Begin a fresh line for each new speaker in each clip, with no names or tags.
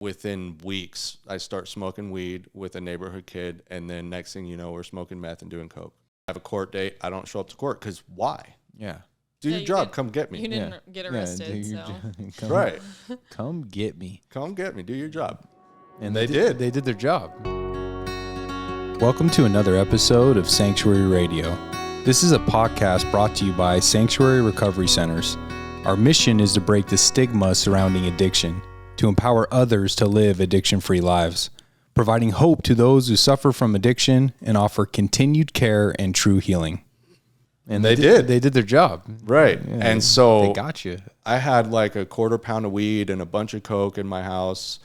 within weeks, I start smoking weed with a neighborhood kid, and then next thing you know, we're smoking meth and doing coke. I have a court date. I don't show up to court because why?
Yeah.
Do your job. Come get me.
You didn't get arrested,
Right.
Come get me.
Come get me. Do your job.
And they did. They did their job. Welcome to another episode of Sanctuary Radio. This is a podcast brought to you by Sanctuary Recovery Centers. Our mission is to break the stigma surrounding addiction, to empower others to live addiction-free lives, providing hope to those who suffer from addiction and offer continued care and true healing. And they did. They did their job.
Right.
Yeah,
and so
they got you.
I had like a quarter pound of weed and a bunch of coke in my house.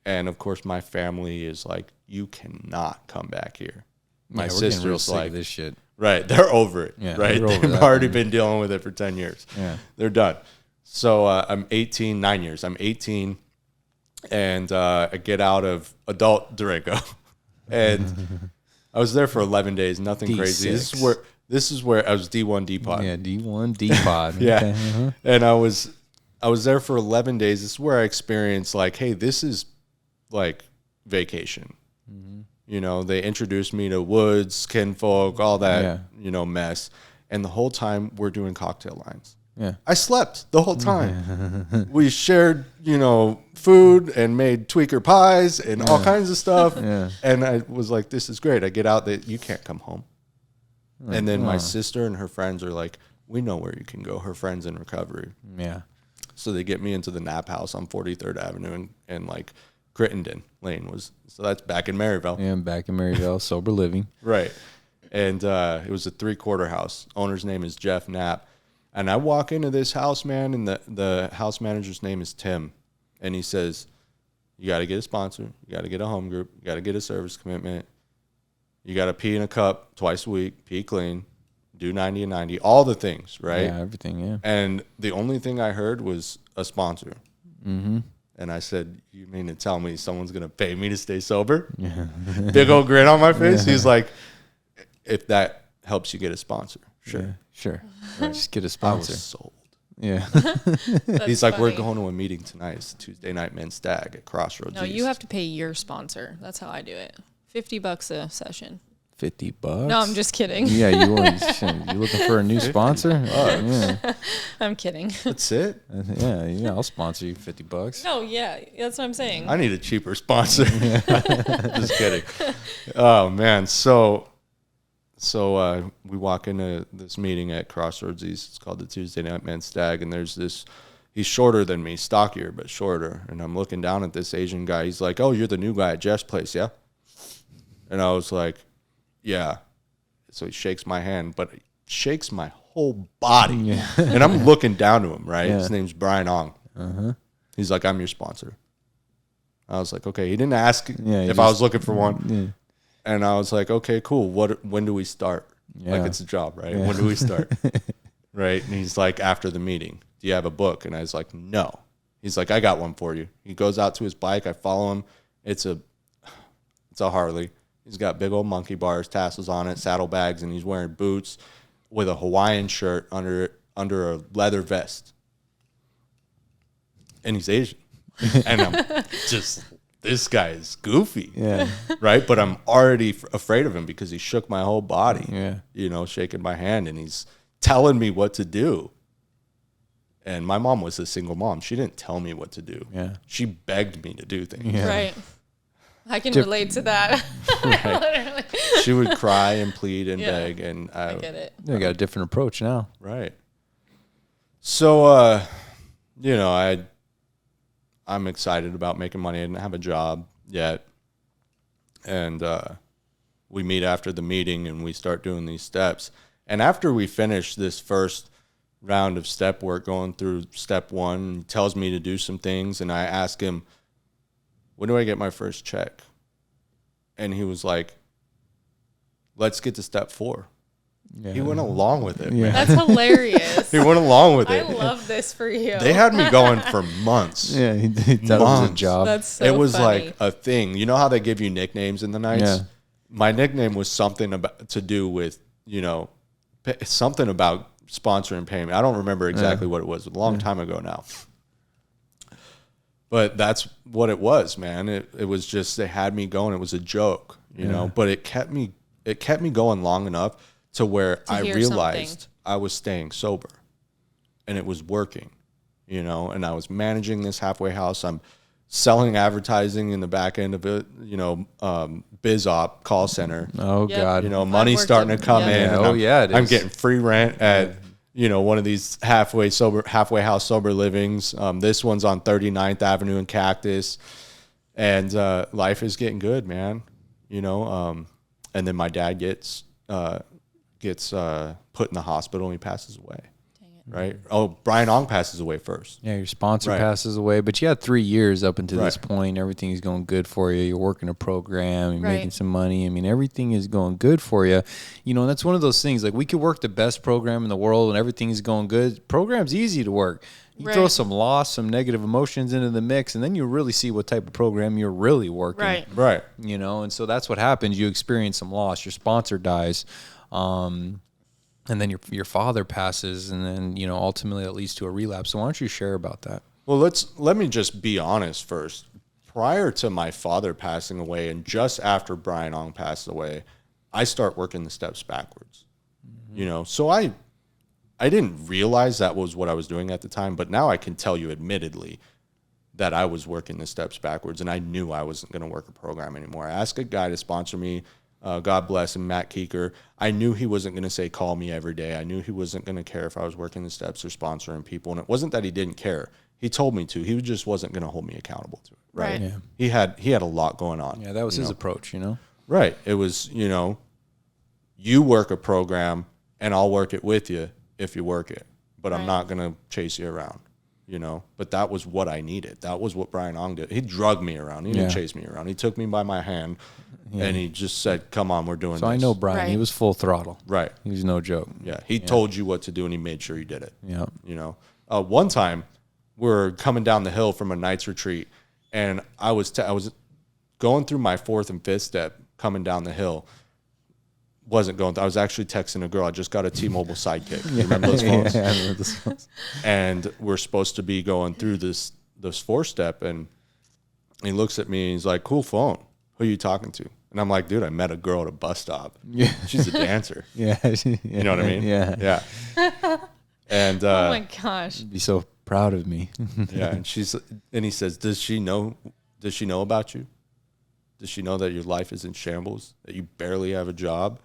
And of course, my family is like, you cannot come back here. My sister's like,
this shit.
Right. They're over it.
Yeah,
right. They've already been dealing with it for 10 years.
Yeah.
They're done. So I'm 18, 9 years. I'm 18 and I get out of adult Durango. And I was there for 11 days. Nothing
D6.
crazy. This is where I was D1 D-Pod.
Yeah, D1 D-Pod.
Yeah.
Okay. Uh-huh.
And I was there for 11 days. This is where I experienced like, hey, this is like vacation. Mm-hmm. You know, they introduced me to woods, kinfolk, all that, mess. And the whole time we're doing cocktail lines.
Yeah.
I slept the whole time. We shared, food and made tweaker pies and all kinds of stuff. Yeah. And I was like, this is great. I get out that you can't come home. And then my sister and her friends are like, we know where you can go. Her friend's in recovery.
Yeah.
So they get me into the Nap House on 43rd Avenue and like Crittenden Lane so that's back in Maryville.
Yeah, back in Maryville, sober living.
Right. And it was a 3-quarter house. Owner's name is Jeff Knapp. And I walk into this house, man, and the house manager's name is Tim. And he says, you got to get a sponsor. You got to get a home group. You got to get a service commitment. You got to pee in a cup twice a week, pee clean, do 90 and 90, all the things, right?
Yeah, everything, yeah.
And the only thing I heard was a sponsor.
Mm-hmm. And
I said, you mean to tell me someone's going to pay me to stay sober? Yeah. Big old grin on my face. Yeah. He's like, if that helps you get a sponsor, sure.
Yeah, sure. Right. Just get a sponsor.
I was sold.
Yeah.
He's like, we're going to a meeting tonight. It's a Tuesday night men's stag at Crossroads
No,
East.
you have to pay your sponsor. That's how I do it. $50 a session.
$50?
No, I'm just kidding.
Yeah, you looking for a new sponsor? Yeah.
I'm kidding.
That's it?
Yeah, I'll sponsor you $50.
No, yeah, that's what I'm saying.
I need a cheaper sponsor. Just kidding. Oh, man. So we walk into this meeting at Crossroads East. It's called the Tuesday Night Men's Stag, and there's this, he's shorter than me, stockier, but shorter. And I'm looking down at this Asian guy. He's like, oh, you're the new guy at Jeff's place, yeah? And I was like, yeah. So he shakes my hand, but it shakes my whole body. Yeah. And I'm looking down to him, right? Yeah. His name's Brian Ong. Uh-huh. He's like, I'm your sponsor. I was like, okay. He didn't ask if I was looking for one. Yeah. And I was like, okay, cool. When do we start? Yeah. Like, it's a job, right? Yeah. When do we start? Right? And he's like, after the meeting. Do you have a book? And I was like, no. He's like, I got one for you. He goes out to his bike. I follow him. It's a Harley. He's got big old monkey bars, tassels on it, saddlebags, and he's wearing boots with a Hawaiian shirt under a leather vest. And he's Asian. And I'm just, this guy is goofy. Yeah. Right? But I'm already afraid of him because he shook my whole body. Yeah. Shaking my hand, and he's telling me what to do. And my mom was a single mom. She didn't tell me what to do. Yeah. She begged me to do things.
Yeah. Right. I can relate to that.
Right. She would cry and plead and beg, and
I get it.
I got a different approach now.
Right. So, I'm excited about making money. I didn't have a job yet, and we meet after the meeting, and we start doing these steps. And after we finish this first round of step work, going through step 1, he tells me to do some things, and I ask him, when do I get my first check? And he was like, let's get to step 4. Yeah. He went along with it. Yeah.
Man. That's hilarious.
He went along with it.
I love this for you.
They had me going for months.
Yeah, he thought it was a job.
That's so
It was
funny.
like a thing. You know how they give you nicknames in the nights? Yeah. My nickname was something to do with, something about sponsoring payment. I don't remember exactly what it was. A long time ago now. But that's what it was, man. It was just, they had me going. It was a joke, you know, but it kept me going long enough to where I realized I was staying sober and it was working, you know, and I was managing this halfway house. I'm selling advertising in the back end of it, you know, biz op call center.
Oh God.
You know, money's starting to come in.
Oh yeah.
I'm getting free rent at, you know, one of these halfway house sober livings. This one's on 39th Avenue in Cactus, and life is getting good, man. You know, and then my dad gets put in the hospital and he passes away. Right? Oh, Brian Ong passes away first.
Yeah, your sponsor passes away, but you had 3 years up until this point. Everything's going good for you. You're working a program, you're making some money. I mean, everything is going good for you. You know, and that's one of those things. Like, we could work the best program in the world and everything is going good. Program's easy to work. You throw some loss, some negative emotions into the mix, and then you really see what type of program you're really working.
Right.
You know, and so that's what happens. You experience some loss. Your sponsor dies. And then your father passes, and then, you know, ultimately that leads to a relapse. So why don't you share about that?
Well, let me just be honest first. Prior to my father passing away, and just after Brian Ong passed away, I start working the steps backwards. You know, so I didn't realize that was what I was doing at the time, but now I can tell you admittedly that I was working the steps backwards, and I knew I wasn't going to work a program anymore. I asked a guy to sponsor me. God bless him, Matt Keeker. I knew he wasn't going to say, call me every day. I knew he wasn't going to care if I was working the steps or sponsoring people. And it wasn't that he didn't care. He told me to. He just wasn't going to hold me accountable to it. Right. Yeah. He had a lot going on.
Yeah, that was his approach, you know?
Right. It was, you know, you work a program and I'll work it with you if you work it. But I'm not going to chase you around, you know? But that was what I needed. That was what Brian Ong did. He drugged me around. He didn't chase me around. He took me by my hand. And he just said, come on, we're doing this.
So I know Brian. He was full throttle.
Right.
He was no joke.
Yeah. He told you what to do, and he made sure you did it.
Yeah.
You know, one time we're coming down the hill from a night's retreat, and I was going through my fourth and fifth step coming down the hill. I was actually texting a girl. I just got a T-Mobile Sidekick. You remember those phones?
Yeah, I remember those phones.
And we're supposed to be going through this four step, and he looks at me and he's like, cool phone. Who are you talking to? And I'm like, dude, I met a girl at a bus stop. Yeah. She's a dancer.
You
know what I mean?
Yeah.
And
oh my gosh.
Be so proud of me.
Yeah. And he says, does she know about you? Does she know that your life is in shambles? That you barely have a job?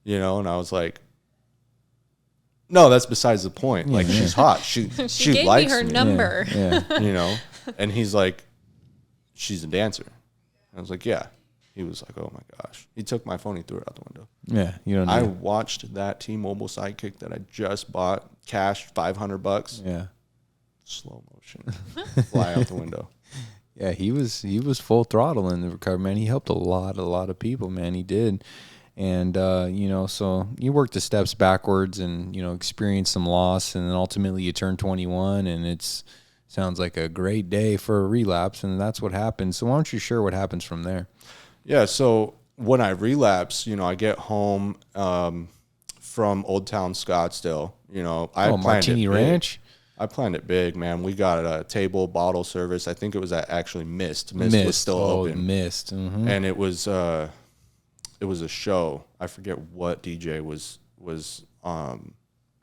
You know? And I was like, no, that's besides the point. Like, she's hot. She
gave
likes
me her
me.
number.
Yeah.
You know? And he's like, she's a dancer. I was like, yeah. He was like, oh my gosh. He took my phone, he threw it out the window.
Yeah, you don't know.
I watched that T-Mobile Sidekick that I just bought, cash $500.
Yeah.
Slow motion. Fly out the window.
Yeah, he was full throttle in the recovery, man. He helped a lot of people, man. He did. And you know, so you worked the steps backwards and, you know, experienced some loss, and then ultimately you turned 21, and sounds like a great day for a relapse, and that's what happened. So why don't you share what happens from there?
Yeah, so when I relapse, you know, I get home from Old Town Scottsdale. You know, I planned
Martini
it
Ranch.
I planned it big, man. We got a table bottle service. I think it was actually Mist. Mist was still open.
Mist. Mm-hmm.
And it was a show. I forget what DJ was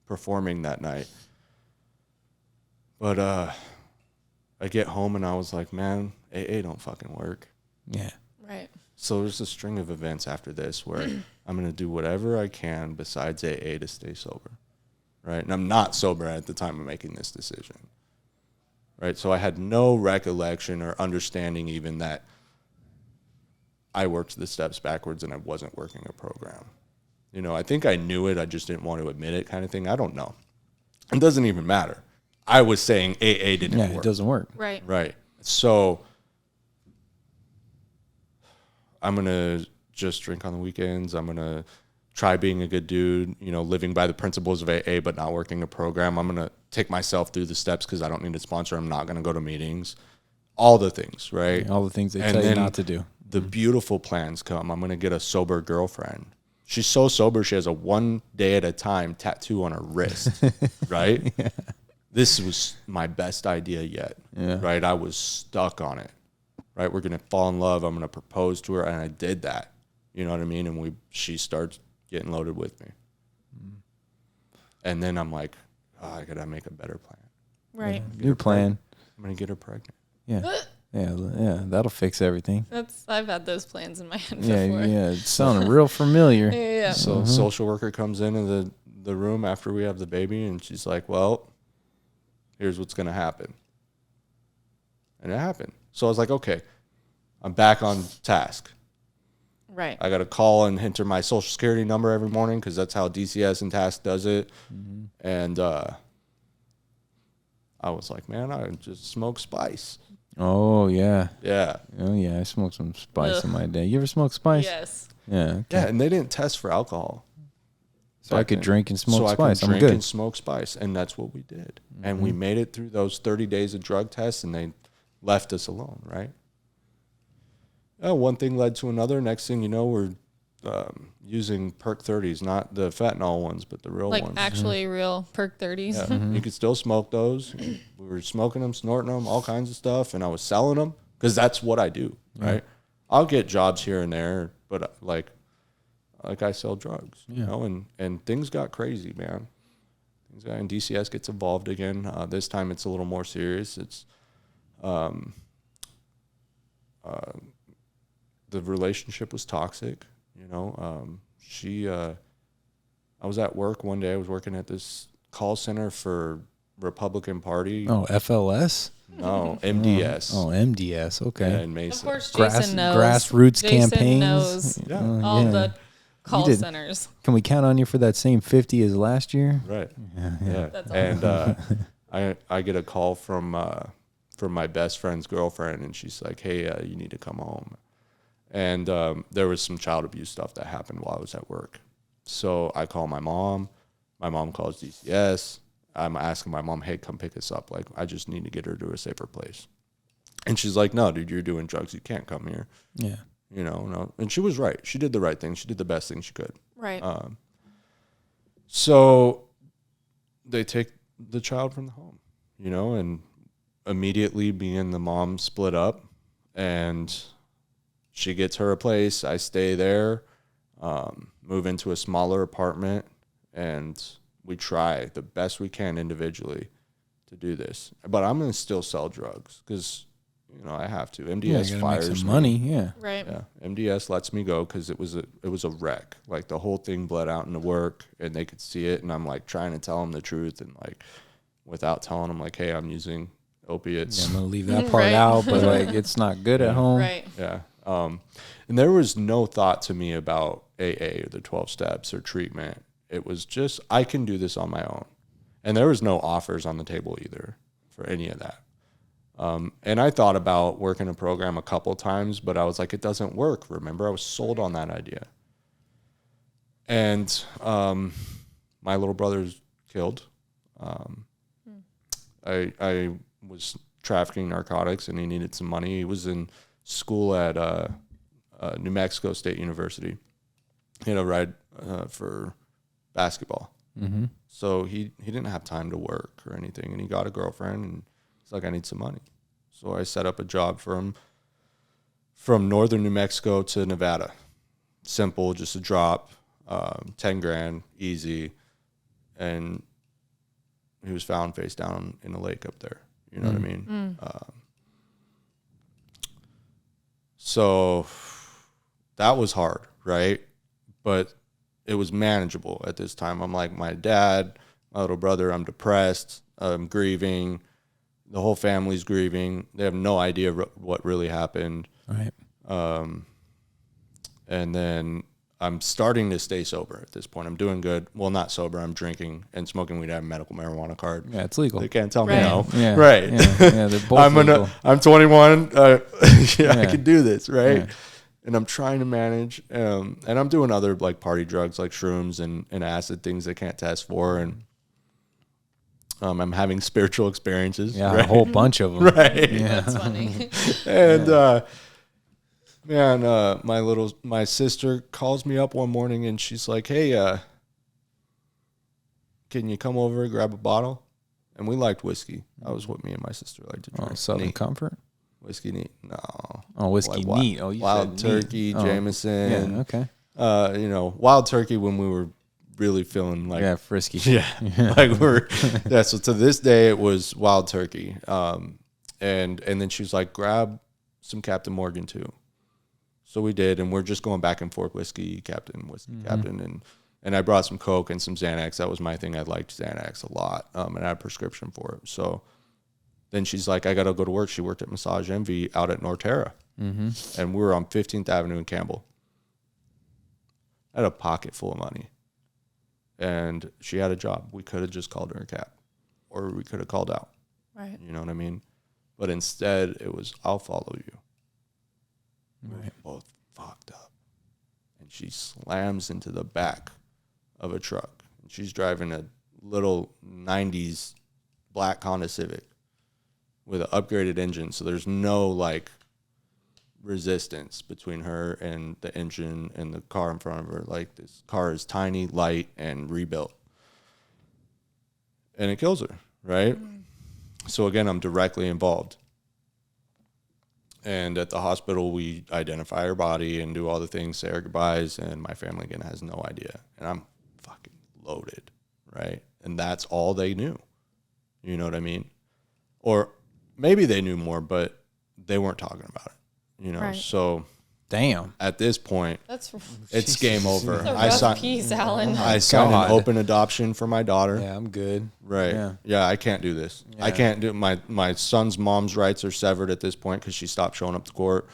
performing that night. But I get home and I was like, man, AA don't fucking work.
Yeah.
Right.
So there's a string of events after this where I'm going to do whatever I can besides AA to stay sober, right? And I'm not sober at the time of making this decision, right? So I had no recollection or understanding even that I worked the steps backwards and I wasn't working a program. You know, I think I knew it. I just didn't want to admit it kind of thing. I don't know. It doesn't even matter. I was saying AA didn't work.
Yeah, it doesn't work.
Right.
Right. So I'm going to just drink on the weekends. I'm going to try being a good dude, you know, living by the principles of AA, but not working a program. I'm going to take myself through the steps because I don't need a sponsor. I'm not going to go to meetings. All the things, right?
Yeah, all the things they tell you not to do.
The beautiful plans come. I'm going to get a sober girlfriend. She's so sober, she has a 1 day at a time tattoo on her wrist, right? Yeah. this was my best idea yet.
Yeah.
Right. I was stuck on it. Right. We're going to fall in love. I'm going to propose to her. And I did that. You know what I mean? And she starts getting loaded with me. And then I'm like, oh, I got to make a better plan.
Right.
New plan.
I'm going to get her pregnant.
Yeah. Yeah. That'll fix everything.
I've had those plans in my head
Yeah.
before.
Yeah. It's sounding real familiar.
Yeah.
So social worker comes into the room after we have the baby, and she's like, well, here's what's going to happen. And it happened. So I was like, okay, I'm back on task.
Right.
I got to call and enter my social security number every morning because that's how DCS and task does it. And I was like, man, I just smoke spice.
Oh, yeah.
Yeah.
Oh, yeah. I smoked some spice in my day. You ever smoke spice?
Yes.
Yeah. Okay.
Yeah, and they didn't test for alcohol.
So I could drink and smoke
so
spice.
I could
I'm
drink
good.
and smoke spice, and that's what we did. And we made it through those 30 days of drug tests, and they left us alone, right? One thing led to another. Next thing you know, we're using Perk 30s, not the fentanyl ones, but the real
Like
ones.
actually real Perk 30s.
Yeah. You could still smoke those. We were smoking them, snorting them, all kinds of stuff, and I was selling them because that's what I do, right? I'll get jobs here and there, but like I sell drugs, you know, and things got crazy, man. And DCS gets involved again. This time it's a little more serious. It's the relationship was toxic, you know. I was at work one day. I was working at this call center for Republican Party.
Oh, FLS?
No, MDS.
Oh, MDS. Okay.
Yeah, in Mesa.
Of course, Jason knows.
Grassroots
Jason
campaigns.
knows
Yeah.
all
yeah.
the call
did.
centers.
Can we count on you for that same 50 as last year?
Right.
Yeah.
That's
And I get a call from my best friend's girlfriend, and she's like, "Hey, you need to come home." And there was some child abuse stuff that happened while I was at work. So I call my mom. My mom calls DCS. I'm asking my mom, "Hey, come pick us up. Like, I just need to get her to a safer place." And she's like, "No, dude, you're doing drugs. You can't come here."
Yeah.
You know, no. And she was right. She did the right thing. She did the best thing she could.
Right.
So they take the child from the home, you know, and immediately me and the mom split up, and she gets her a place. I stay there, move into a smaller apartment, and we try the best we can individually to do this. But I'm going to still sell drugs because, you know, I have to. MDS
you gotta
fires
make some
me.
money. Yeah.
Right.
Yeah, MDS lets me go because it was a wreck. Like the whole thing bled out into work, and they could see it. And I'm like trying to tell them the truth, and like without telling them, like, hey, I'm using opiates.
Yeah, I'm gonna leave that part
Right.
out, but like it's not good at home.
Right.
Yeah. And there was no thought to me about AA or the 12 steps or treatment. It was just I can do this on my own, and there was no offers on the table either for any of that. And I thought about working a program a couple times, but I was like, it doesn't work. Remember, I was sold on that idea. And my little brother's killed. I was trafficking narcotics, and he needed some money. He was in school at New Mexico State University. He had a ride for basketball.
Mm-hmm.
So he didn't have time to work or anything, and he got a girlfriend, and he's like, I need some money. So I set up a job for him from northern New Mexico to Nevada. Simple, just a drop, 10 grand, easy. And he was found face down in a lake up there. You know what I mean? So that was hard, right? But it was manageable at this time. I'm like, my dad, my little brother, I'm depressed, I'm grieving. The whole family's grieving. They have no idea what really happened.
Right.
And then I'm starting to stay sober at this point. I'm doing good. Well, not sober. I'm drinking and smoking weed. I have a medical marijuana card.
Yeah, it's legal.
They can't tell me
Right.
no.
Yeah.
Right.
Yeah, they're both legal.
I'm 21. I
Yeah.
can do this, right?
Yeah.
And I'm trying to manage. And I'm doing other like party drugs like shrooms and acid, things they can't test for. And I'm having spiritual experiences.
Yeah,
right?
a whole bunch of them.
Right.
Yeah.
That's funny.
And my sister calls me up one morning, and she's like, "Hey, can you come over and grab a bottle?" And we liked whiskey. That was what me and my sister liked to drink.
Southern
Neat.
Comfort?
Whiskey neat. No.
Oh, whiskey
Like
neat. Oh, you
Wild
said
Turkey,
neat.
Jameson.
Yeah, okay.
Wild Turkey when we were really feeling like
frisky.
Yeah. Like so to this day it was Wild Turkey. And then she was like, grab some Captain Morgan too. So we did, and we're just going back and forth, whiskey Captain, and I brought some Coke and some Xanax. That was my thing. I liked Xanax a lot, and I had a prescription for it. So then she's like, I got to go to work. She worked at Massage Envy out at Norterra, and we were on 15th Avenue in Campbell. I had a pocket full of money, and she had a job. We could have just called her a cab, or we could have called out.
Right.
You know what I mean? But instead, it was, I'll follow you.
Right.
We're both fucked up. And she slams into the back of a truck. And she's driving a little 90s black Honda Civic with an upgraded engine. So there's no, like, resistance between her and the engine and the car in front of her. Like, this car is tiny, light, and rebuilt. And it kills her, right? So, again, I'm directly involved. And at the hospital, we identify her body and do all the things, say our goodbyes, and my family, again, has no idea. And I'm fucking loaded, right? And that's all they knew. You know what I mean? Or maybe they knew more, but they weren't talking about it, you know?
Right.
So, damn.
At this point,
It's
game over.
a rough piece, Alan.
I signed
God.
an open adoption for my daughter.
Yeah, I'm good.
Right. Yeah, I can't do this.
Yeah.
I can't do my son's mom's rights are severed at this point because she stopped showing up to court.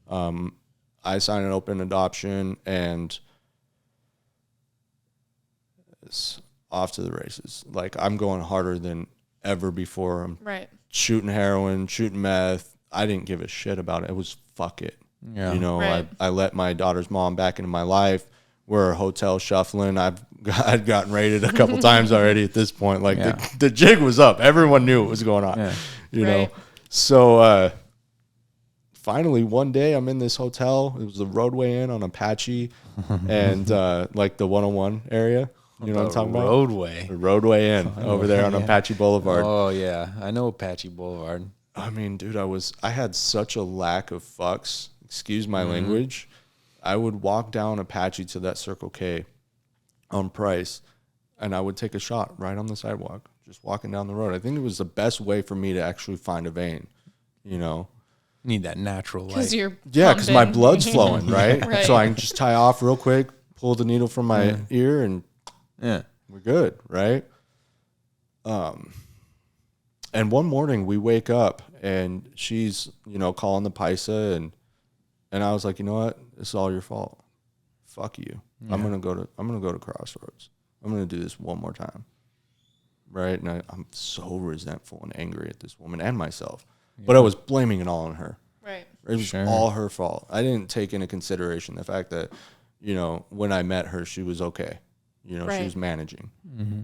I signed an open adoption, and it's off to the races. Like, I'm going harder than ever before. I'm
Right.
shooting heroin, shooting meth. I didn't give a shit about it. It was fuck it.
Yeah.
You know,
Right.
I let my daughter's mom back into my life. We're hotel shuffling. I'd gotten raided a couple times already at this point. Like, the jig was up. Everyone knew what was going on.
Yeah.
You know?
Right.
So finally, one day I'm in this hotel. It was the Roadway Inn on Apache and like the 101 area. You know what I'm talking about?
Roadway.
The Roadway Inn over there on Apache Boulevard.
Oh, yeah. I know Apache Boulevard.
I mean, dude, I had such a lack of fucks. Excuse my language. I would walk down Apache to that Circle K on Price, and I would take a shot right on the sidewalk, just walking down the road. I think it was the best way for me to actually find a vein, you know?
Need that natural light.
Because you're
Because my
pumping.
blood's flowing, right?
Right.
So I can just tie off real quick, pull the needle from my ear, and
Yeah.
we're good, right? And one morning we wake up, and she's, you know, calling the Paisa, and I was like, you know what? It's all your fault. Fuck you.
Yeah.
I'm gonna go to Crossroads. I'm gonna do this one more time. Right? And I'm so resentful and angry at this woman and myself. Yeah. But I was blaming it all on her.
Right.
It was all her fault. I didn't take into consideration the fact that, you know, when I met her, she was okay. You know, she was managing.
Mm-hmm.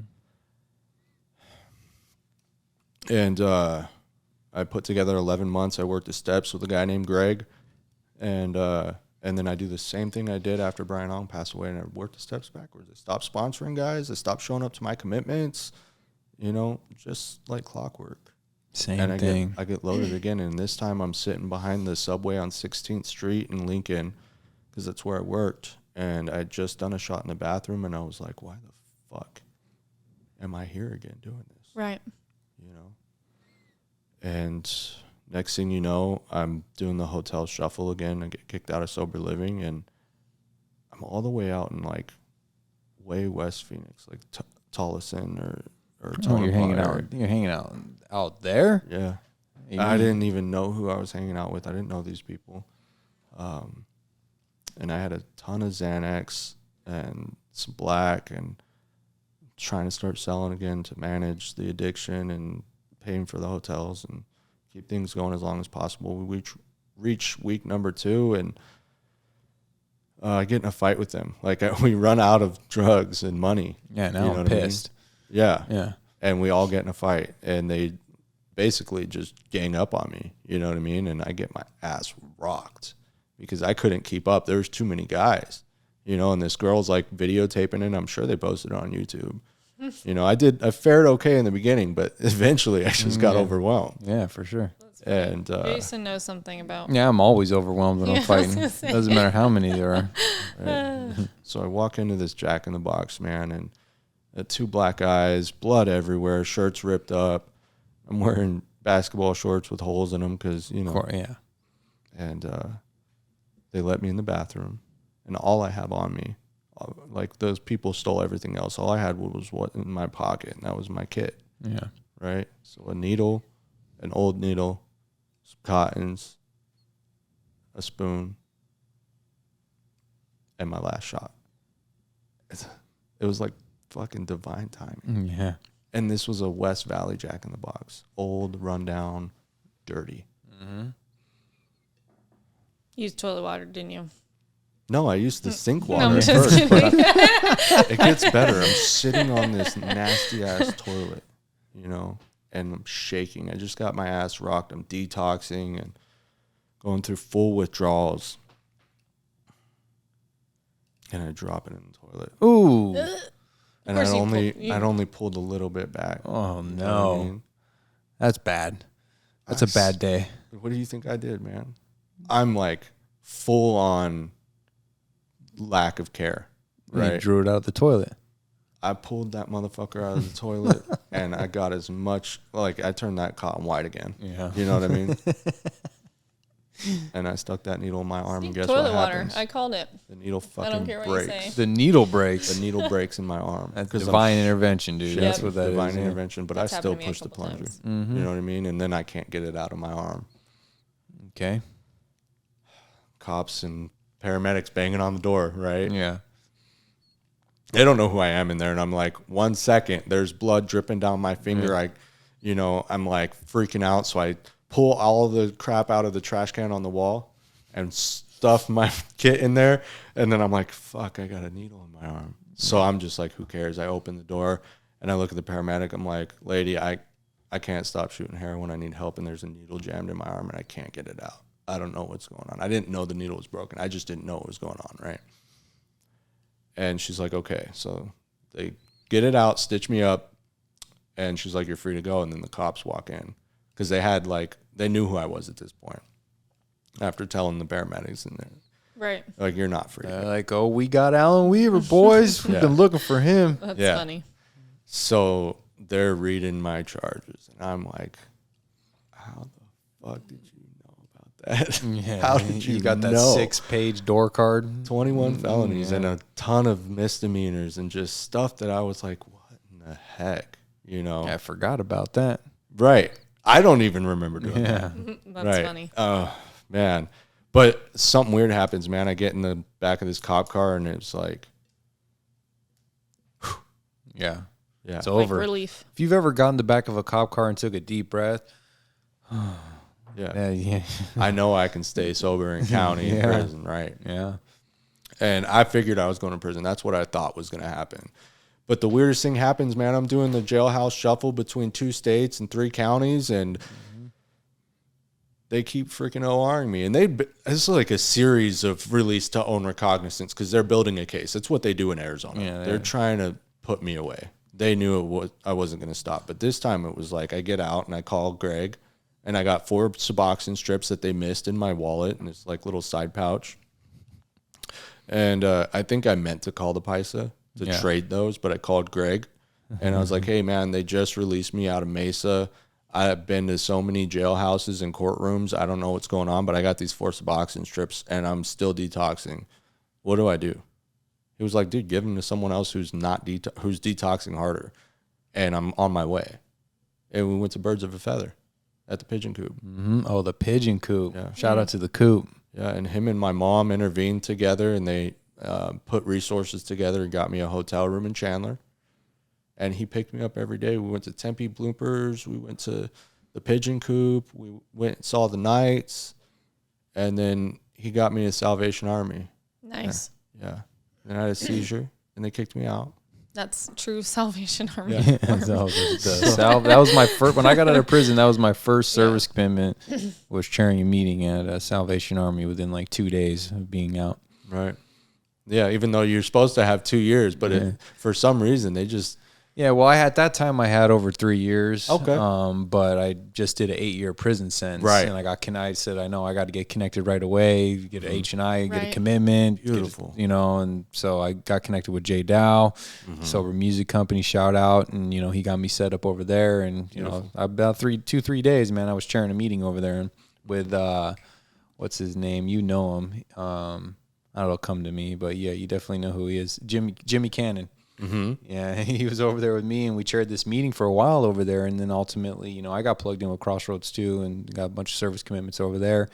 And I put together 11 months. I worked the steps with a guy named Greg. And then I do the same thing I did after Brian Ong passed away, and I worked the steps backwards. I stopped sponsoring guys. I stopped showing up to my commitments, you know, just like clockwork.
Same thing.
I get loaded again, and this time I'm sitting behind the subway on 16th Street in Lincoln because that's where I worked. And I had just done a shot in the bathroom, and I was like, why the fuck am I here again doing this?
Right.
You know? And next thing you know, I'm doing the hotel shuffle again. I get kicked out of sober living, and I'm all the way out in, like, way West Phoenix, like Tolleson or
You're hanging out. You're hanging out there?
Yeah. I didn't even know who I was hanging out with. I didn't know these people. And I had a ton of Xanax and some black, and trying to start selling again to manage the addiction and paying for the hotels and keep things going as long as possible. We reach week number 2, and I get in a fight with them. Like, we run out of drugs and money.
Yeah, now
you know
I'm
what I mean?
pissed.
Yeah.
Yeah.
And we all get in a fight, and they basically just gang up on me. You know what I mean? And I get my ass rocked because I couldn't keep up. There's too many guys, you know, and this girl's like videotaping it. I'm sure they posted it on YouTube. You know, I fared okay in the beginning, but eventually I just got overwhelmed.
Yeah, for sure.
And
Jason knows something about.
Yeah, I'm always overwhelmed when
Yeah,
I'm
I was
fighting.
gonna say.
Doesn't matter how many there are.
right. So I walk into this Jack in the Box, man, and 2 black eyes, blood everywhere, shirts ripped up. I'm wearing basketball shorts with holes in them because, you know.
Yeah.
And they let me in the bathroom, and all I have on me, like those people stole everything else. All I had was what in my pocket, and that was my kit.
Yeah.
Right? So a needle, an old needle, some cottons, a spoon, and my last shot. It was like fucking divine timing.
Yeah.
And this was a West Valley Jack in the Box. Old, rundown, dirty.
Mm-hmm.
You used toilet water, didn't you?
No, I used the sink water
I'm
at
just
first. But
kidding.
it gets better. I'm sitting on this nasty-ass toilet, you know, and I'm shaking. I just got my ass rocked. I'm detoxing and going through full withdrawals. And I drop it in the toilet.
Ooh.
And I'd only pulled a little bit back.
Oh,
You
no.
know what I mean?
That's bad. That's a bad day.
What do you think I did, man? I'm like full on lack of care. Right.
You drew it out of the toilet.
I pulled that motherfucker out of the toilet and I got as much, like I turned that cotton white again.
Yeah.
You know what I mean? And I stuck that needle in my arm and guess what
Toilet water.
happens?
I called it.
The needle
I don't
fucking
care what you
breaks.
say.
The needle breaks.
The needle breaks in my arm.
That's
'Cause I'm
divine intervention, dude.
shit,
That's what that
divine
is. Yeah.
intervention, but
That's
I still
happened to me a
push the
couple
plunger.
times.
Mm-hmm.
You know what I mean? And then I can't get it out of my arm.
Okay.
Cops and paramedics banging on the door, right?
Yeah.
They don't know who I am in there, and I'm like, 1 second, there's blood dripping down my finger. I'm like freaking out, so I pull all the crap out of the trash can on the wall and stuff my kit in there, and then I'm like, fuck, I got a needle in my arm. So I'm just like, who cares? I open the door and I look at the paramedic. I'm like, lady, I can't stop shooting heroin. I need help, and there's a needle jammed in my arm and I can't get it out. I don't know what's going on. I didn't know the needle was broken. I just didn't know what was going on, right? And she's like, okay. So they get it out, stitch me up, and she's like, you're free to go. And then the cops walk in because they knew who I was at this point after telling the paramedics in there.
Right.
Like, you're not free.
Like, oh, we got Alan Weaver, boys. We've been looking for him.
That's
Yeah.
funny.
So they're reading my charges, and I'm like, how the fuck did you know about that?
Yeah.
How did you
got that
know?
6-page door card?
21 felonies
Yeah.
and a ton of misdemeanors and just stuff that I was like, what in the heck? You know?
I forgot about that.
Right. I don't even remember doing that.
Yeah.
That's
Right.
funny.
Oh, man. But something weird happens, man. I get in the back of this cop car, and it's like,
Yeah.
yeah.
It's
Like
over.
relief.
If you've ever gotten in the back of a cop car and took a deep breath,
Yeah.
yeah.
I know I can stay sober in county
Yeah.
and prison, right?
Yeah.
And I figured I was going to prison. That's what I thought was going to happen. But the weirdest thing happens, man. I'm doing the jailhouse shuffle between 2 states and 3 counties, and they keep freaking ORing me. And it's like a series of release to own recognizance because they're building a case. That's what they do in Arizona.
Yeah,
They're trying to put me away. They knew I wasn't going to stop. But this time it was like I get out and I call Greg, and I got 4 Suboxone strips that they missed in my wallet in this like little side pouch. And I think I meant to call the Paisa to trade those, but I called Greg, and I was like, hey, man, they just released me out of Mesa. I've been to so many jailhouses and courtrooms. I don't know what's going on, but I got these 4 Suboxone strips, and I'm still detoxing. What do I do? He was like, dude, give them to someone else who's not who's detoxing harder, and I'm on my way. And we went to Birds of a Feather at the Pigeon Coop.
Mm-hmm. Oh, the pigeon coop.
Yeah.
Shout out to the coop.
Yeah, and him and my mom intervened together, and they put resources together and got me a hotel room in Chandler. And he picked me up every day. We went to Tempe Bloopers. We went to the Pigeon Coop. We went and saw the Knights. And then he got me to Salvation Army.
Nice.
Yeah. And I had a seizure, and they kicked me out.
That's true Salvation Army.
Yeah.
That was my first. When I got out of prison, that was my first service commitment. Was chairing a meeting at a Salvation Army within like 2 days of being out.
Right. Yeah, even though you're supposed to have 2 years, but for some reason they just
Yeah, well, at that time I had over 3 years.
Okay.
But I just did an 8-year prison sentence.
Right.
And I said, I know I got to get connected right away, get an H&I, get a
Right.
commitment.
Beautiful.
And so I got connected with Jay Dow, Sober Music Company, shout out. And, he got me set up over there. And, about 3 days, man, I was chairing a meeting over there with, what's his name? You know him. I don't know, it'll come to me, but yeah, you definitely know who he is. Jimmy Cannon.
Mm-hmm.
Yeah, he was over there with me, and we chaired this meeting for a while over there. And then ultimately, I got plugged in with Crossroads too, and got a bunch of service commitments over there.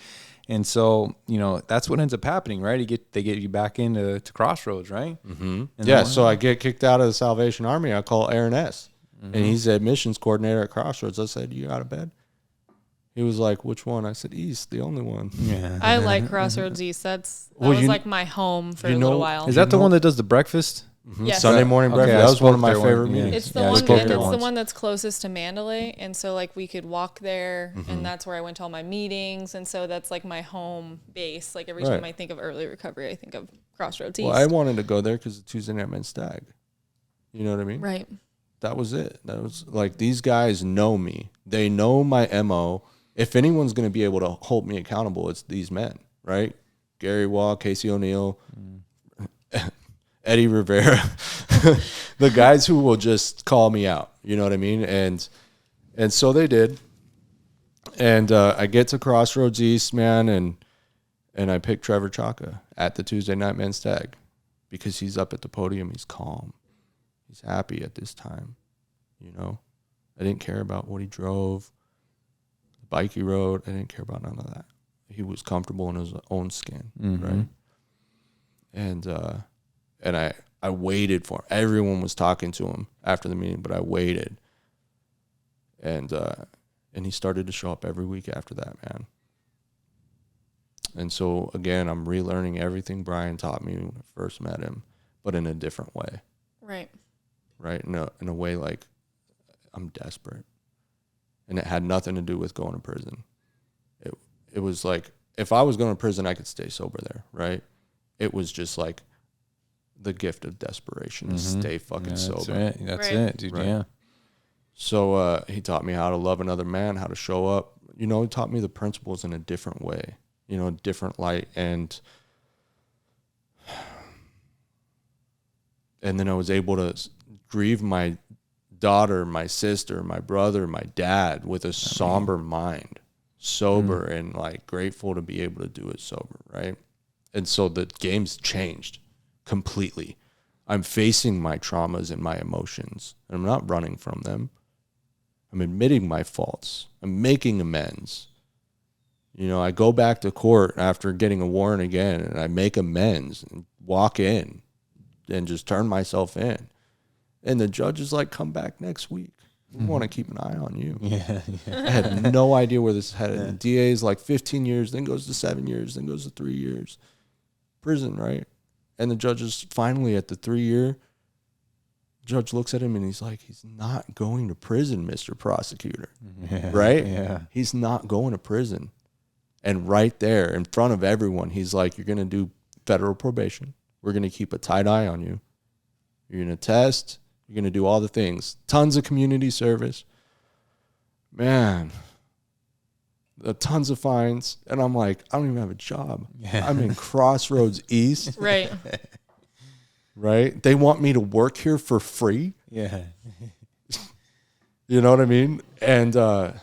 And so, that's what ends up happening, right? They get you back into Crossroads, right?
Mm-hmm. Yeah. So I get kicked out of the Salvation Army. I call Aaron S. And he's the admissions coordinator at Crossroads. I said, "You out of bed?" He was like, "Which one?" I said, "East, the only one."
Yeah.
I like Crossroads East. That
Well,
was like my home for a little while.
Is that the one that does the breakfast?
Yes.
Sunday morning
Okay,
breakfast.
I
That was one of
spoke
my
there
favorite
one- yeah.
meetings.
It's the
Yeah, I
one,
spoke
and
there
it's the
once.
one that's closest to Mandalay, and so like we could walk there,
Mm-hmm.
and that's where I went to all my meetings, and so that's like my home base. Like every
Right.
time I think of early recovery, I think of Crossroads East.
Well, I wanted to go there because the Tuesday Night Men Stag. You know what I mean?
Right.
That was it. That was like, these guys know me. They know my MO. If anyone's going to be able to hold me accountable, it's these men, right? Gary Waugh, Casey O'Neill, Eddie Rivera, the guys who will just call me out. You know what I mean? And so they did. And I get to Crossroads East, man, and I pick Trevor Chaka at the Tuesday Night Men Stag because he's up at the podium. He's calm. He's happy at this time. I didn't care about what he drove, the bike he rode. I didn't care about none of that. He was comfortable in his own skin, right? And I waited for him. Everyone was talking to him after the meeting, but I waited. And he started to show up every week after that, man. And so, again, I'm relearning everything Brian taught me when I first met him, but in a different way.
Right.
Right? In a way like I'm desperate. And it had nothing to do with going to prison. It was like, if I was going to prison, I could stay sober there, right? It was just like the gift of desperation to stay fucking sober.
That's
Right.
it, dude.
Right.
Yeah.
So he taught me how to love another man, how to show up. He taught me the principles in a different way, a different light. And then I was able to grieve my daughter, my sister, my brother, my dad with a somber mind, sober and like grateful to be able to do it sober, right? And so the game's changed completely. I'm facing my traumas and my emotions, and I'm not running from them. I'm admitting my faults. I'm making amends. I go back to court after getting a warrant again, and I make amends and walk in and just turn myself in. And the judge is like, "Come back next week. We want to keep an eye on you."
Yeah.
I had no idea where this is headed. The DA is like 15 years, then goes to 7 years, then goes to 3 years. Prison, right? And the judge is finally at the 3-year. Judge looks at him and he's like, "He's not going to prison, Mr. Prosecutor."
Yeah.
Right?
Yeah.
He's not going to prison. And right there in front of everyone, he's like, "You're going to do federal probation. We're going to keep a tight eye on you. You're going to test. You're going to do all the things. Tons of community service." Man, tons of fines. And I'm like, I don't even have a job.
Yeah.
I'm in Crossroads East,
Right.
right? They want me to work here for free.
Yeah.
You know what I mean? And I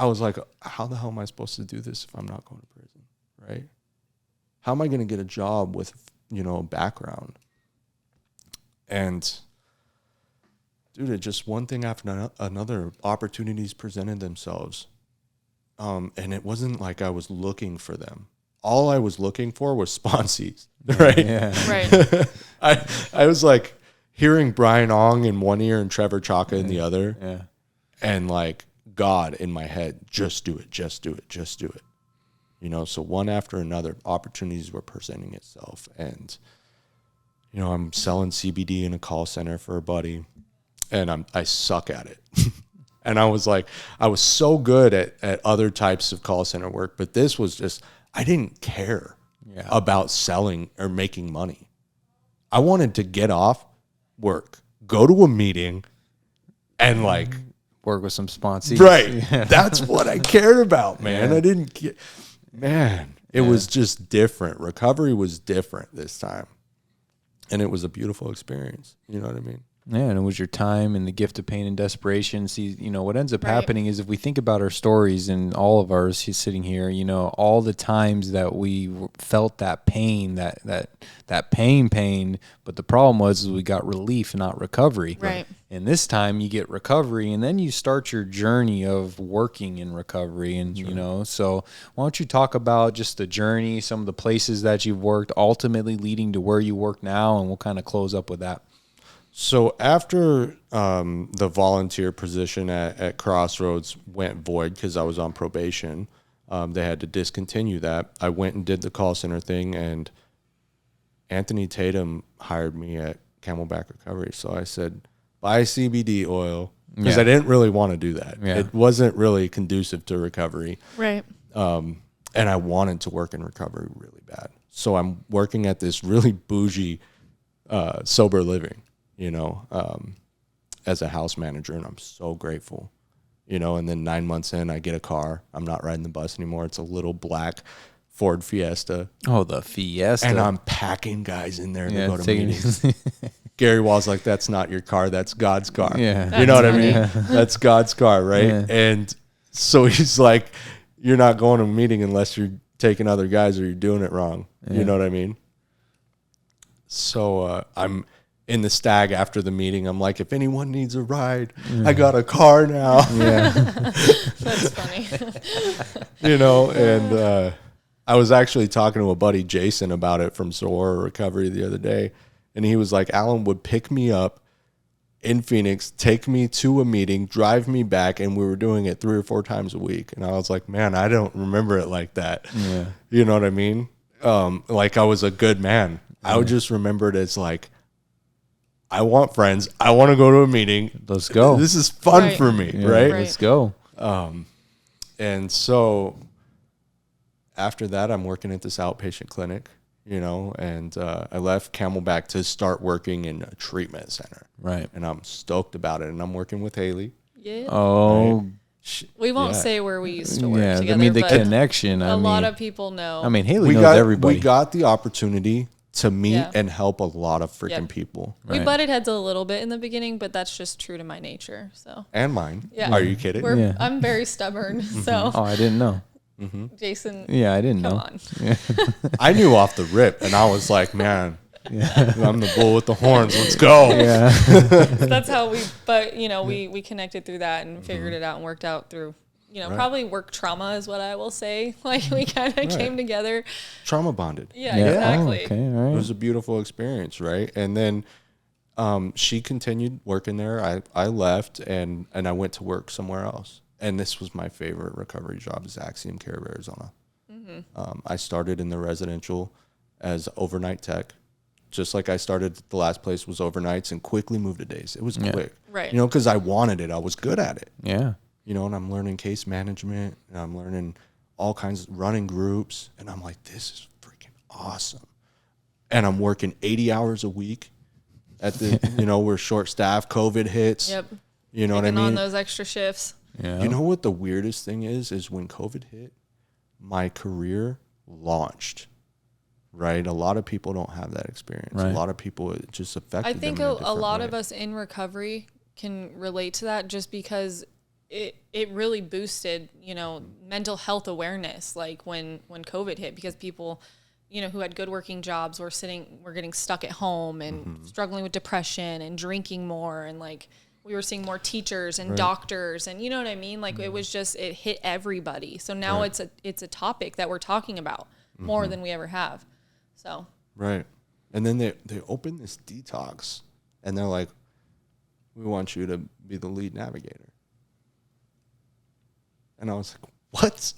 was like, how the hell am I supposed to do this if I'm not going to prison, right? How am I going to get a job with, a background? And, dude, it just one thing after another, opportunities presented themselves. And it wasn't like I was looking for them. All I was looking for was sponsees, right?
Yeah.
Right.
I was like hearing Brian Ong in one ear and Trevor Chaka in the other.
Yeah.
And like God in my head, just do it, just do it, just do it. So one after another, opportunities were presenting itself. And, I'm selling CBD in a call center for a buddy, and I suck at it. And I was so good at other types of call center work, but this was just, I didn't care about selling or making money. I wanted to get off, work, go to a meeting and like
work with some sponsees.
Right.
Yeah.
That's what I cared about, man.
Yeah.
I didn't get, man, it was just different. Recovery was different this time. And it was a beautiful experience. You know what I mean?
Yeah, and it was your time and the gift of pain and desperation. See, you know, what ends up happening is if we think about our stories and all of ours sitting here, you know, all the times that we felt that pain, that pain, but the problem was we got relief, not recovery.
Right.
And this time you get recovery, and then you start your journey of working in recovery. And, you know, so why don't you talk about just the journey, some of the places that you've worked, ultimately leading to where you work now, and we'll kind of close up with that.
So after the volunteer position at Crossroads went void because I was on probation, they had to discontinue that. I went and did the call center thing, and Anthony Tatum hired me at Camelback Recovery. So I said, buy CBD oil, because I didn't really want to do that.
Yeah.
It wasn't really conducive to recovery.
Right.
And I wanted to work in recovery really bad. So I'm working at this really bougie sober living, you know, as a house manager, and I'm so grateful, you know. And then 9 months in, I get a car. I'm not riding the bus anymore. It's a little black Ford Fiesta.
Oh, the Fiesta.
And I'm packing guys in there to go to
taking-
meetings. Gary Wall's like, that's not your car, that's God's car.
Yeah.
You know what I mean?
Yeah.
That's God's car, right?
Yeah.
And so he's like, you're not going to a meeting unless you're taking other guys or you're doing it wrong.
Yeah.
You know what I mean? So I'm in the Stag after the meeting. I'm like, if anyone needs a ride, I got a car now.
Yeah.
That's funny.
You know, and I was actually talking to a buddy, Jason, about it from Sora Recovery the other day. And he was like, Alan would pick me up in Phoenix, take me to a meeting, drive me back, and we were doing it 3 or 4 times a week. And I was like, man, I don't remember it like that.
Yeah.
You know what I mean? Like I was a good man. I would just remember it as like, I want friends. I want to go to a meeting.
Let's go.
This is fun
Right.
for me,
Yeah,
right?
Let's go.
And so after that, I'm working at this outpatient clinic, you know, and I left Camelback to start working in a treatment center.
Right.
And I'm stoked about it. And I'm working with Haley.
Yeah.
Oh,
We won't
Yeah.
say where we used to work
yeah.
together,
I mean, the
but
connection.
a lot of people know.
I mean, Haley knows everybody.
We got the opportunity to meet
Yeah.
and help a lot of freaking
Yep.
people.
we
Right.
butted heads a little bit in the beginning, but that's just true to my nature. So
And mine.
Yeah.
Are you kidding?
we're,
Yeah.
I'm very stubborn. So
Oh, I didn't know.
Jason,
Yeah, I didn't
come
know.
on.
I knew off the rip, and I was like, man, I'm the bull with the horns. Let's go.
Yeah.
That's how we, but you know, we connected through that and figured it out and worked out through, you know, probably work trauma is what I will say. Like we kind of came together.
Trauma bonded.
Yeah,
Yeah.
exactly.
Oh, okay. All
It
right.
was a beautiful experience, right? And then she continued working there. I left and I went to work somewhere else. And this was my favorite recovery job, is Axiom Care of Arizona. I started in the residential as overnight tech, just like I started the last place was overnights, and quickly moved to days. It was quick,
Right.
You know, because I wanted it. I was good at it.
Yeah.
You know, and I'm learning case management, and I'm learning all kinds of running groups, and I'm like, this is freaking awesome. And I'm working 80 hours a week at the, you know, we're short staffed, COVID hits.
Yep.
You know what I
Taking on
mean?
those extra shifts.
Yeah.
You know what the weirdest thing is when COVID hit, my career launched, right? A lot of people don't have that experience.
Right.
A lot of people, it just affected
I
them
think
in
a
different
lot
way.
of us in recovery can relate to that just because it really boosted, you know, mental health awareness, like when COVID hit, because people, you know, who had good working jobs were getting stuck at home and struggling with depression and drinking more, and like we were seeing more teachers and doctors, and you know what I mean? Like it was just, it hit everybody. So now it's a topic that we're talking about more than we ever have. So
Right. And then they open this detox, and they're like, we want you to be the lead navigator. And I was like, what?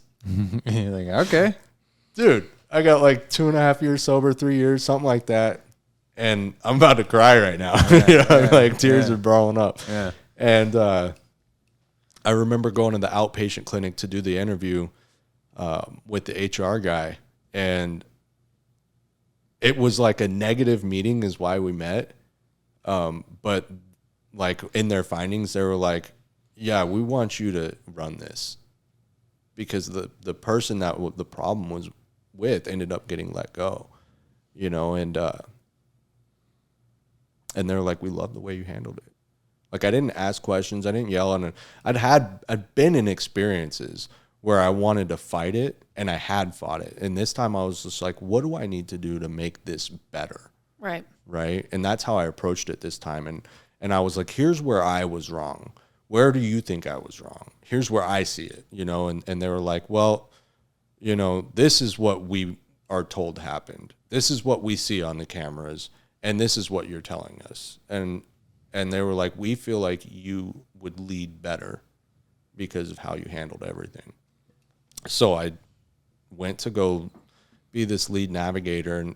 You're like, okay.
Dude, I got like 2.5 years sober, 3 years, something like that. And I'm about to cry right now. You know, like tears are balling up.
Yeah.
And I remember going to the outpatient clinic to do the interview with the HR guy. And it was like a negative meeting is why we met. But like in their findings, they were like, yeah, we want you to run this, because the person that the problem was with ended up getting let go, you know, and they're like, we love the way you handled it. Like, I didn't ask questions. I didn't yell on it. I'd been in experiences where I wanted to fight it, and I had fought it. And this time I was just like, what do I need to do to make this better?
Right.
Right. And that's how I approached it this time. And I was like, here's where I was wrong. Where do you think I was wrong? Here's where I see it, you know? And they were like, well, you know, this is what we are told happened. This is what we see on the cameras, and this is what you're telling us. And they were like, we feel like you would lead better because of how you handled everything. So I went to go be this lead navigator,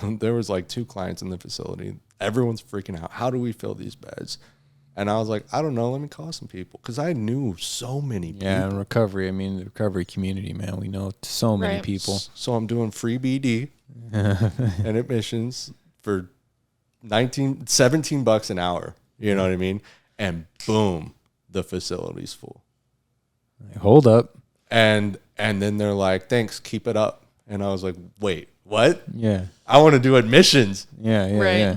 and there was like 2 clients in the facility. Everyone's freaking out. How do we fill these beds? And I was like, I don't know. Let me call some people, because I knew so many people.
Yeah, and recovery. I mean, the recovery community, man. We know so many people.
So I'm doing free BD and admissions for $17 an hour. You know what I mean? And boom, the facility's full.
Hold up.
And then they're like, thanks, keep it up. And I was like, wait, what?
Yeah.
I want to do admissions.
Yeah, yeah,
Right.
yeah.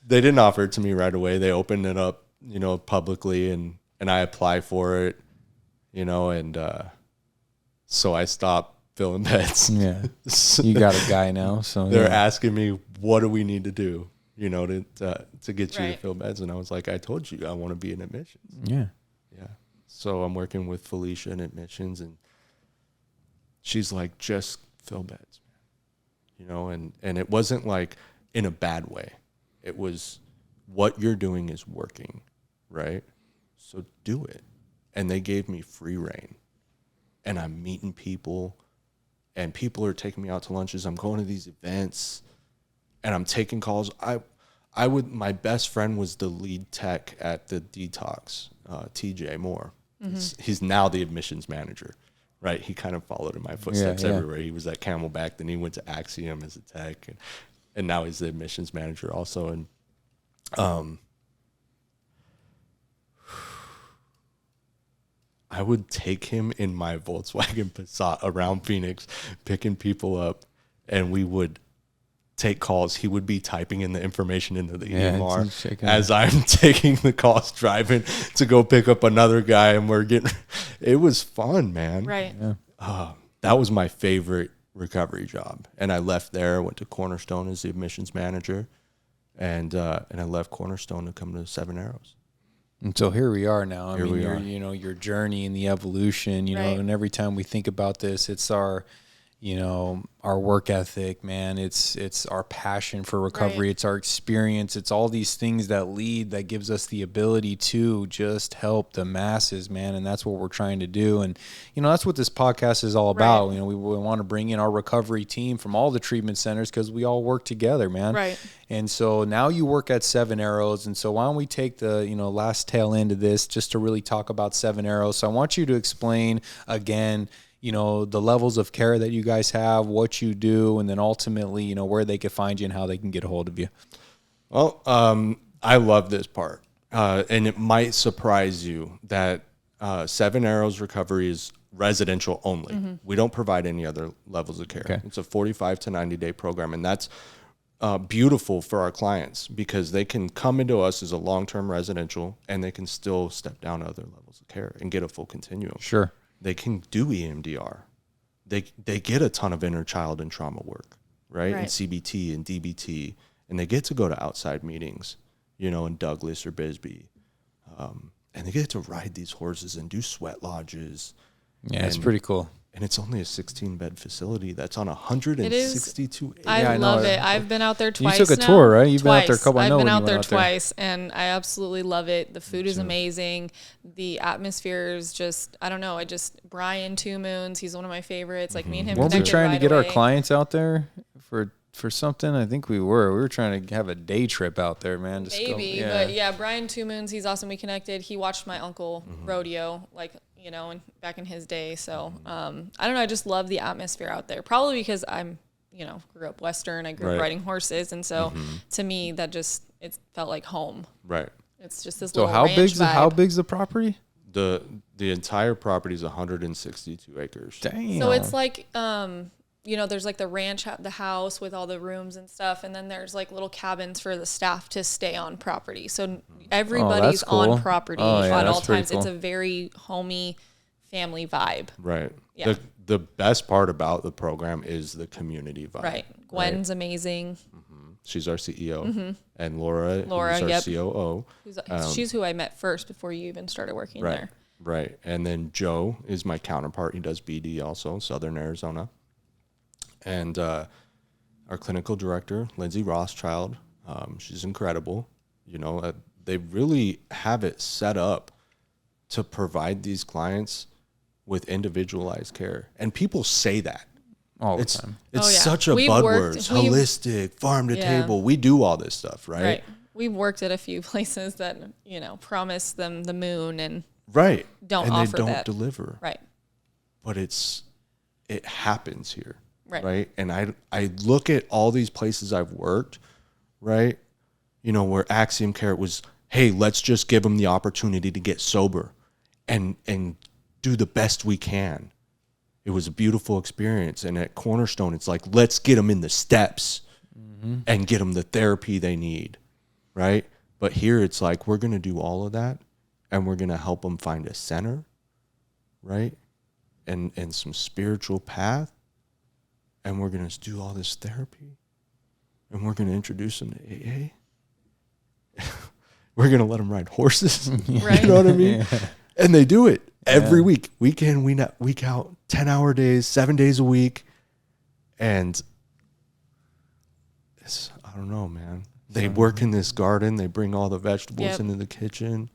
They didn't offer it to me right away. They opened it up, you know, publicly, and I apply for it, you know, and so I stopped filling beds.
Yeah. You got a guy now, so
They're asking me, what do we need to do, you know, to get you to
Right.
fill beds? And I was like, I told you I want to be in admissions.
Yeah.
Yeah. So I'm working with Felicia in admissions, and she's like, just fill beds, man. You know, and it wasn't like in a bad way. It was, what you're doing is working, right? So do it. And they gave me free reign. And I'm meeting people, and people are taking me out to lunches. I'm going to these events, and I'm taking calls. My best friend was the lead tech at the Detox, TJ Moore. Mm-hmm. He's now the admissions manager, right? He kind of followed in my footsteps everywhere. He was at Camelback, then he went to Axiom as a tech, and now he's the admissions manager also. And I would take him in my Volkswagen Passat around Phoenix, picking people up, and we would take calls. He would be typing in the information into the EMR as I'm taking the calls, driving to go pick up another guy, and it was fun, man.
Right.
Yeah.
That was my favorite recovery job. And I left there, went to Cornerstone as the admissions manager, and I left Cornerstone to come to 7 Arrows.
And so here we are now. I
Here
mean,
we are.
you know, your journey and the evolution, you know,
Right.
and every time we think about this, it's our, you know, our work ethic, man. It's our passion for recovery.
Right.
It's our experience. It's all these things that gives us the ability to just help the masses, man. And that's what we're trying to do. And, you know, that's what this podcast is all about.
Right.
You know, we want to bring in our recovery team from all the treatment centers, because we all work together, man.
Right.
And so now you work at 7 Arrows. And so why don't we take the, you know, last tail end of this just to really talk about 7 Arrows. So I want you to explain again, you know, the levels of care that you guys have, what you do, and then ultimately, you know, where they can find you and how they can get a hold of you.
Well, I love this part. And it might surprise you that 7 Arrows Recovery is residential only. Mm-hmm. We don't provide any other levels of care. Okay. It's a 45 to 90-day program, and that's beautiful for our clients, because they can come into us as a long-term residential, and they can still step down to other levels of care and get a full continuum.
Sure.
They can do EMDR. They get a ton of inner child and trauma work, right? And CBT and DBT, and they get to go to outside meetings, you know, in Douglas or Bisbee. And they get to ride these horses and do sweat lodges.
Yeah, it's pretty cool.
And it's only a 16-bed facility that's on 162 acres.
I love it. I've been out there twice.
You took a tour, right?
You've
been out there a couple.
I've been out there
out
twice, and I absolutely love it. The food is amazing. The atmosphere is just, I don't know. Brian 2 Moons, he's one of my favorites. Like me and him.
Weren't we trying to get
away.
our clients out there for something? I think we were. We were trying to have a day trip out there, man.
Maybe, but yeah, Brian 2 Moons, he's awesome. We connected. He watched my uncle rodeo, like, you know, back in his day. So I don't know. I just love the atmosphere out there. Probably because I'm, you know, grew up Western. I grew up riding horses, and so to me, it felt like home.
Right.
It's just this
So
little
how
ranch vibe.
how big's the property?
The entire property is 162 acres.
Damn.
So it's like, there's like the ranch, the house with all the rooms and stuff. And then there's like little cabins for the staff to stay on property. So everybody's
cool.
on property
Oh, yeah,
at
that's
all
pretty
times. It's
cool.
a very homey family vibe.
Right.
Yeah.
The best part about the program is the community vibe.
Right. Gwen's amazing.
She's our CEO. And Laura, who's our
yep.
COO.
She's who I met first before you even started working
Right.
there.
Right. And then Joe is my counterpart. He does BD also, Southern Arizona. And our clinical director, Lindsay Rothschild, she's incredible. They really have it set up to provide these clients with individualized care. And people say that.
all the time.
It's
Oh, yeah.
such a
We've
buzzword.
we've-
Holistic, farm to
Yeah.
table. We do all this stuff, right?
Right. We've worked at a few places that, promise them the moon and
Right.
Don't
and
offer
they don't
that.
deliver.
right.
But it happens here.
Right.
And I look at all these places I've worked, right? Where Axiom Care was, hey, let's just give them the opportunity to get sober and do the best we can. It was a beautiful experience. And at Cornerstone, it's like, let's get them in the steps and get them the therapy they need, right? But here it's like, we're going to do all of that and we're going to help them find a center, right? And some spiritual path. And we're going to do all this therapy. And we're going to introduce them to AA. We're going to let them ride horses.
Right.
You know what I mean? Yeah. And they do it every week. Week in, week out, 10-hour days, 7 days a week. And I don't know, man. They work in this garden. They bring all the vegetables into the kitchen.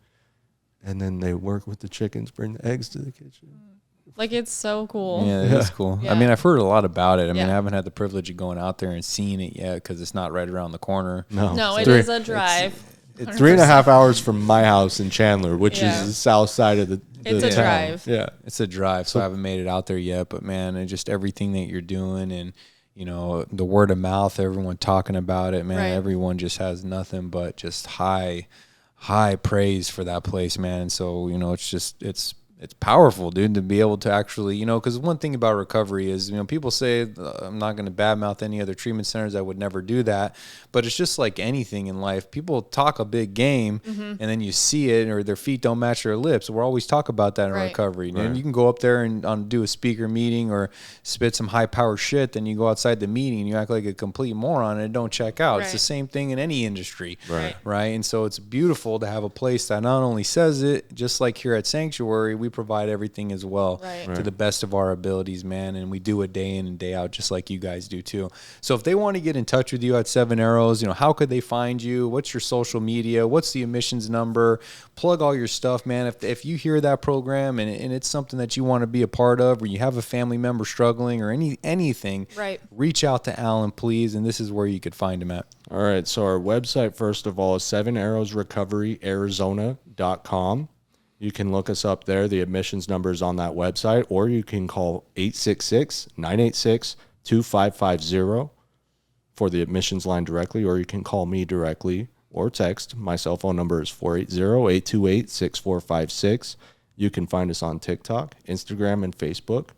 And then they work with the chickens, bring the eggs to the kitchen.
Like, it's so cool.
Yeah, it is cool.
Yeah.
I mean, I've heard a lot about it. I mean,
Yeah.
I haven't had the privilege of going out there and seeing it yet because it's not right around the corner.
No, it is a drive.
It's 3.5 hours from my house in Chandler, which is the south side of the
It's a
town.
drive.
Yeah.
It's a drive, so I haven't made it out there yet. But man, and just everything that you're doing, and the word of mouth, everyone talking about it, man.
Right.
Everyone just has nothing but just high praise for that place, man. So it's powerful, dude, to be able to actually, because one thing about recovery is, people say, I'm not going to badmouth any other treatment centers. I would never do that. But it's just like anything in life. People talk a big game and then you see it or their feet don't match their lips. We'll always talk about that in recovery.
Right.
And you can go up there and do a speaker meeting or spit some high power shit. Then you go outside the meeting and you act like a complete moron and it don't check out. It's the same thing in any industry. Right. And so it's beautiful to have a place that not only says it, just like here at Sanctuary, we provide everything as well to the best of our abilities, man. And we do it day in and day out, just like you guys do too. So if they want to get in touch with you at Seven Arrows, how could they find you? What's your social media? What's the admissions number? Plug all your stuff, man. If you hear that program and it's something that you want to be a part of, or you have a family member struggling or anything, reach out to Alan, please. And this is where you could find him at.
All right. So our website, first of all, is 7arrowsrecoveryarizona.com. You can look us up there. The admissions number is on that website, or you can call 866-986-2550 for the admissions line directly, or you can call me directly or text. My cell phone number is 480-828-6456. You can find us on TikTok, Instagram, and Facebook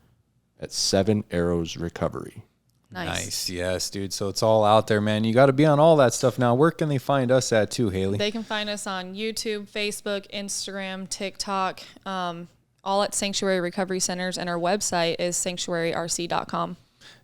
at 7 Arrows Recovery.
Nice.
Yes, dude. So it's all out there, man. You got to be on all that stuff now. Where can they find us at too, Haley?
They can find us on YouTube, Facebook, Instagram, TikTok, all at Sanctuary Recovery Centers, and our website is sanctuaryrc.com.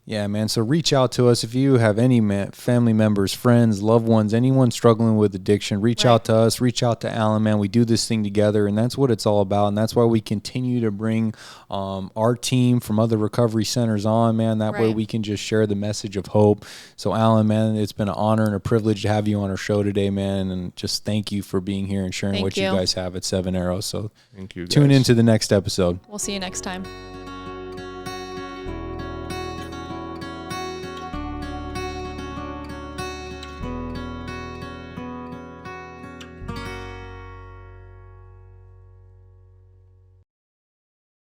Yeah, man. So reach out to us if you have any family members, friends, loved ones, anyone struggling with addiction. Reach out to us. Reach out to Alan, man. We do this thing together, and that's what it's all about. And that's why we continue to bring our team from other recovery centers on, man. That way we can just share the message of hope. So, Alan, man, it's been an honor and a privilege to have you on our show today, man. And just thank you for being here and sharing what you guys have at Seven Arrows. So
thank you, guys.
Tune into the next episode.
We'll see you next time.